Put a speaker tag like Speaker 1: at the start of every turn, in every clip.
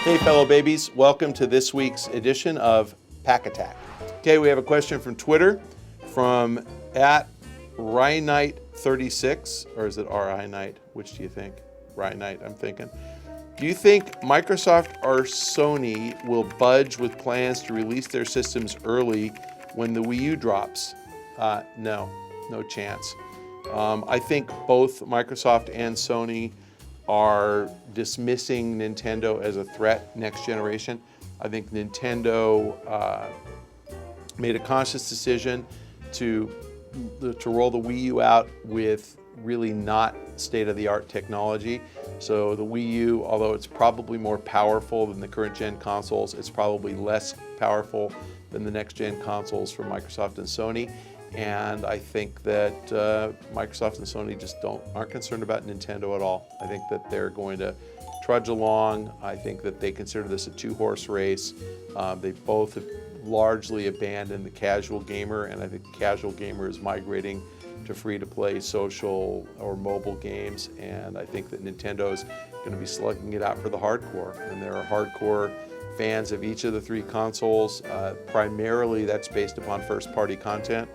Speaker 1: Hey fellow babies, welcome to this week's edition of Pach-Attack. Okay, we have a question from Twitter from @RyKnight36, or is it RI-Knight? Which do you think? Ryknight, I'm thinking. Do you think Microsoft or Sony will budge with plans to release their systems early when the Wii U drops? No chance. I think both Microsoft and Sony are dismissing Nintendo as a threat next generation. I think Nintendo made a conscious decision to roll the Wii U out with really not state-of-the-art technology. So the Wii U, although it's probably more powerful than the current gen consoles, it's probably less powerful than the next gen consoles from Microsoft and Sony. And I think that Microsoft and Sony just aren't concerned about Nintendo at all. I think that they're going to trudge along. I think that they consider this a two-horse race. They both have largely abandoned the casual gamer, and I think the casual gamer is migrating to free-to-play social or mobile games. And I think that Nintendo is going to be slugging it out for the hardcore. And there are hardcore fans of each of the three consoles. Primarily, that's based upon first-party content.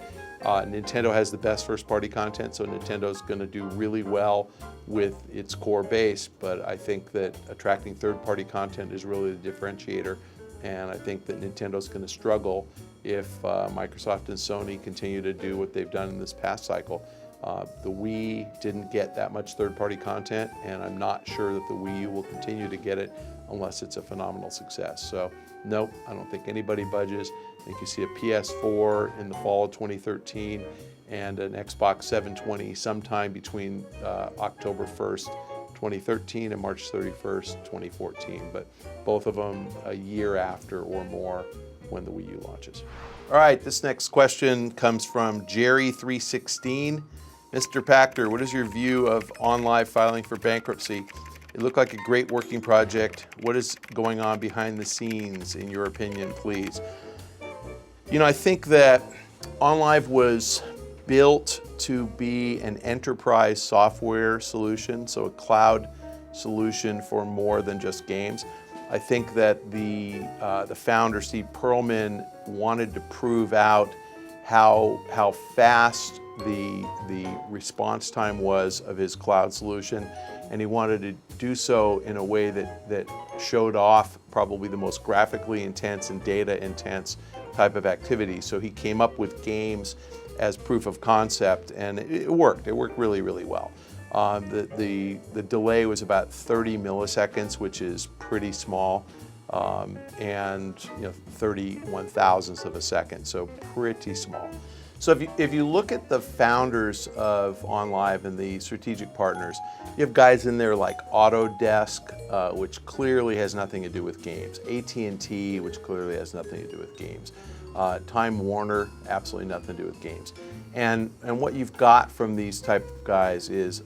Speaker 1: Nintendo has the best first-party content, so Nintendo's going to do really well with its core base, but I think that attracting third-party content is really the differentiator, and I think that Nintendo's going to struggle if Microsoft and Sony continue to do what they've done in this past cycle. The Wii didn't get that much third-party content, and I'm not sure that the Wii U will continue to get it unless it's a phenomenal success. So, nope, I don't think anybody budges. I think you see a PS4 in the fall of 2013 and an Xbox 720 sometime between October 1st, 2013 and March 31st, 2014, but both of them a year after or more when the Wii U launches. All right, this next question comes from Jerry316. Mr. Pachter, what is your view of OnLive filing for bankruptcy? It looked like a great working project. What is going on behind the scenes, in your opinion, please? You know, I think that OnLive was built to be an enterprise software solution, so a cloud solution for more than just games. I think that the founder, Steve Perlman, wanted to prove out how fast the response time was of his cloud solution, and he wanted to do so in a way that showed off probably the most graphically intense and data intense type of activity. So he came up with games as proof of concept, and it worked. It worked really, really well. The delay was about 30 milliseconds, which is pretty small, and 31 thousandths of a second, so pretty small. So if you look at the founders of OnLive and the strategic partners, you have guys in there like Autodesk, which clearly has nothing to do with games, AT&T, which clearly has nothing to do with games, Time Warner, absolutely nothing to do with games. And what you've got from these type of guys is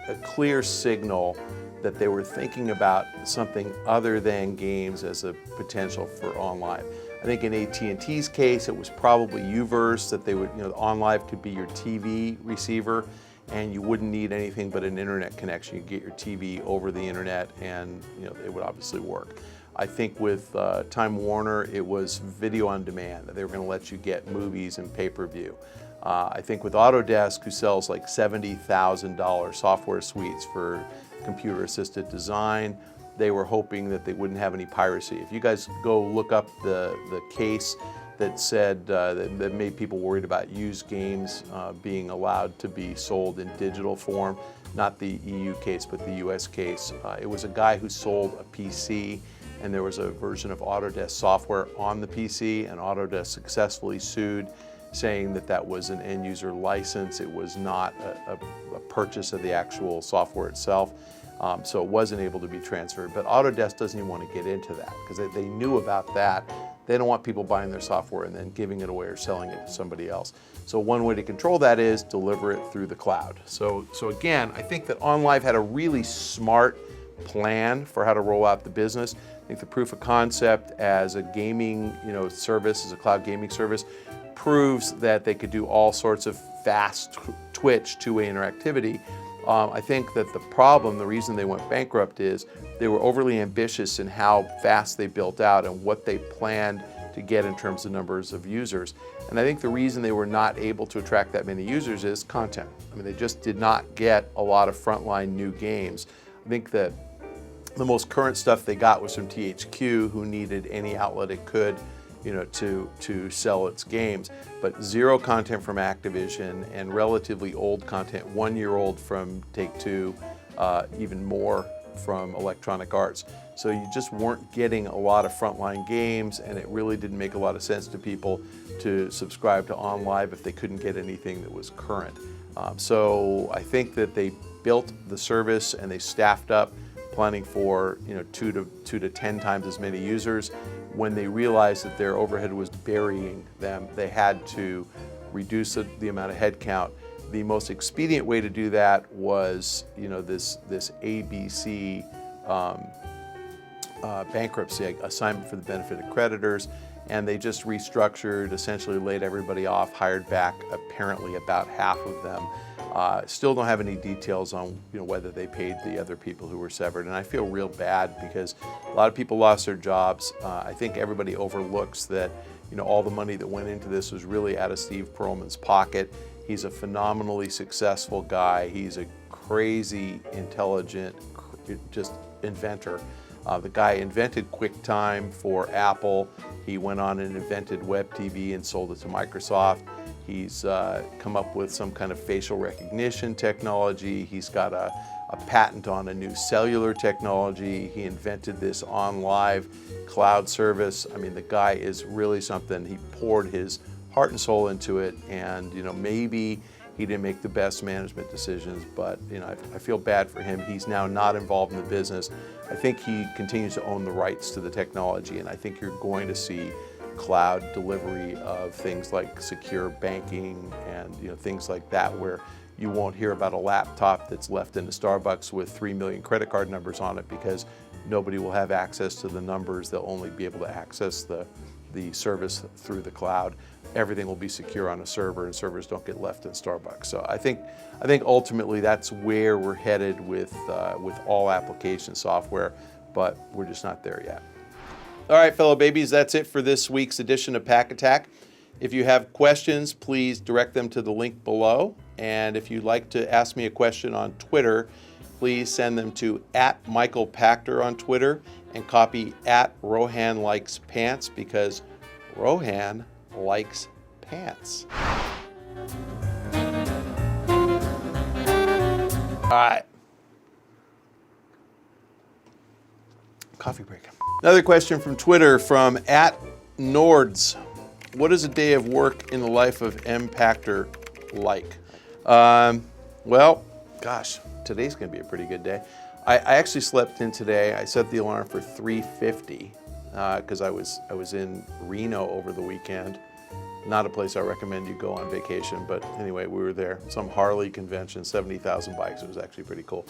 Speaker 1: a clear signal that they were thinking about something other than games as a potential for OnLive. I think in AT&T's case, it was probably Uverse, that they would, OnLive could be your TV receiver, and you wouldn't need anything but an internet connection. You'd get your TV over the internet, and it would obviously work. I think with Time Warner, it was video on demand. They were going to let you get movies and pay-per-view. I think with Autodesk, who sells like $70,000 software suites for computer-assisted design, they were hoping that they wouldn't have any piracy. If you guys go look up the case that said that made people worried about used games being allowed to be sold in digital form, not the EU case, but the US case, it was a guy who sold a PC, and there was a version of Autodesk software on the PC, and Autodesk successfully sued, saying that that was an end-user license. It was not a purchase of the actual software itself. So it wasn't able to be transferred. But Autodesk doesn't even want to get into that because they knew about that. They don't want people buying their software and then giving it away or selling it to somebody else. So one way to control that is deliver it through the cloud. So again, I think that OnLive had a really smart plan for how to roll out the business. I think the proof of concept as a gaming service, as a cloud gaming service, proves that they could do all sorts of fast twitch two-way interactivity. I think that the reason they went bankrupt is they were overly ambitious in how fast they built out and what they planned to get in terms of numbers of users. And I think the reason they were not able to attract that many users is content. I mean, they just did not get a lot of frontline new games. I think that the most current stuff they got was from THQ, who needed any outlet it could, to sell its games. But zero content from Activision and relatively old content, 1 year old from Take-Two, even more from Electronic Arts. So you just weren't getting a lot of frontline games, and it really didn't make a lot of sense to people to subscribe to OnLive if they couldn't get anything that was current. So I think that they built the service and they staffed up, planning for 2 to 10 times as many users. When they realized that their overhead was burying them, they had to reduce the amount of headcount. The most expedient way to do that was, this ABC bankruptcy, assignment for the benefit of creditors, and they just restructured, essentially laid everybody off, hired back apparently about half of them. Still don't have any details on whether they paid the other people who were severed, and I feel real bad because a lot of people lost their jobs. I think everybody overlooks that all the money that went into this was really out of Steve Perlman's pocket. He's a phenomenally successful guy. He's a crazy, intelligent, just inventor. The guy invented QuickTime for Apple. He went on and invented Web TV and sold it to Microsoft. He's come up with some kind of facial recognition technology. He's got a patent on a new cellular technology. He invented this OnLive cloud service. I mean, the guy is really something. He poured his heart and soul into it, and maybe he didn't make the best management decisions, but I feel bad for him. He's now not involved in the business. I think he continues to own the rights to the technology, and I think you're going to see cloud delivery of things like secure banking and things like that, where you won't hear about a laptop that's left in a Starbucks with 3 million credit card numbers on it because nobody will have access to the numbers. They'll only be able to access the service through the cloud. Everything will be secure on a server, and servers don't get left in Starbucks. So I think ultimately that's where we're headed with all application software, but we're just not there yet. All right, fellow babies, that's it for this week's edition of Pach-Attack. If you have questions, please direct them to the link below. And if you'd like to ask me a question on Twitter, please send them to @MichaelPachter on Twitter and copy @RohanLikesPants, because Rohan likes pants. All right. Coffee break. Another question from Twitter from @Nords. What is a day of work in the life of M. Pachter like? Well, gosh, today's going to be a pretty good day. I actually slept in today. I set the alarm for 3:50 because I was in Reno over the weekend. Not a place I recommend you go on vacation, but anyway, we were there. Some Harley convention, 70,000 bikes. It was actually pretty cool.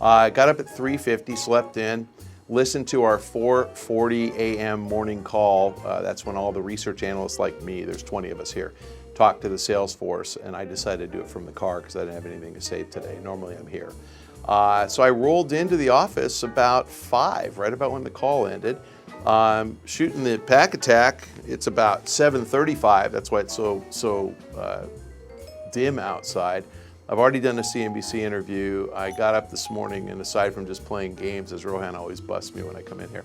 Speaker 1: I got up at 3:50, slept in, listened to our 4:40 a.m. morning call. That's when all the research analysts like me, there's 20 of us here, talk to the sales force, and I decided to do it from the car because I didn't have anything to say today. Normally I'm here. So I rolled into the office about 5, right about when the call ended. Shooting the Pach-Attack, it's about 7:35. That's why it's so dim outside. I've already done a CNBC interview. I got up this morning, and aside from just playing games, as Rohan always busts me when I come in here,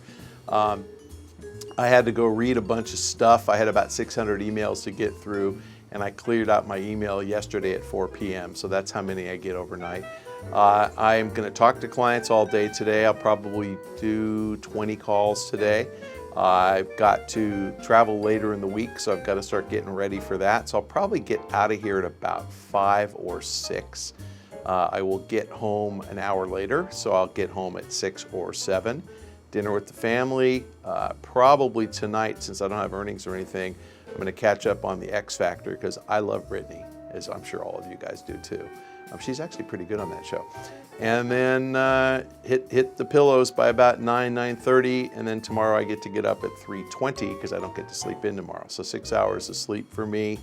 Speaker 1: I had to go read a bunch of stuff. I had about 600 emails to get through, and I cleared out my email yesterday at 4 p.m., so that's how many I get overnight. I'm going to talk to clients all day today. I'll probably do 20 calls today. I've got to travel later in the week, so I've got to start getting ready for that. So I'll probably get out of here at about 5 or 6. I will get home an hour later, so I'll get home at 6 or 7. Dinner with the family. Probably tonight, since I don't have earnings or anything, I'm going to catch up on the X Factor because I love Brittany, as I'm sure all of you guys do too. She's actually pretty good on that show. And then hit the pillows by about 9:30, and then tomorrow I get to get up at 3:20 because I don't get to sleep in tomorrow. So 6 hours of sleep for me.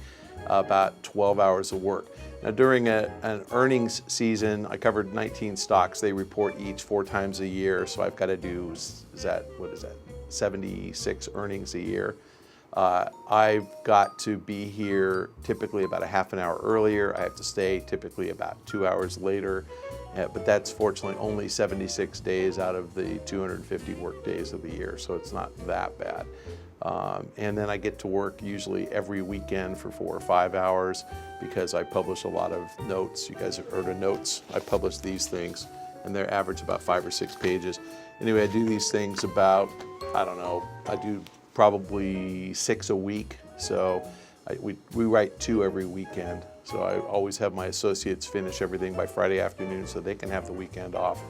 Speaker 1: about 12 hours of work. Now during an earnings season, I covered 19 stocks. They report each 4 times a year, so I've got to do, 76 earnings a year. I've got to be here typically about a half an hour earlier. I have to stay typically about 2 hours later, but that's fortunately only 76 days out of the 250 work days of the year, so it's not that bad. And then I get to work usually every weekend for 4 or 5 hours because I publish a lot of notes. You guys have heard of notes. I publish these things, and they're average about 5 or 6 pages. Anyway, I do these things about, I don't know, I do probably 6 a week. So we write 2 every weekend. So I always have my associates finish everything by Friday afternoon so they can have the weekend off.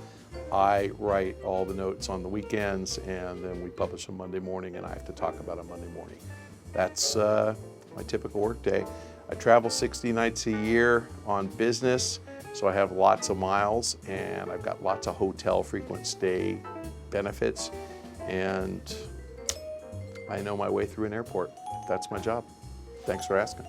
Speaker 1: I write all the notes on the weekends, and then we publish them Monday morning, and I have to talk about them Monday morning. That's my typical work day. I travel 60 nights a year on business, so I have lots of miles, and I've got lots of hotel frequent stay benefits, and I know my way through an airport. That's my job. Thanks for asking.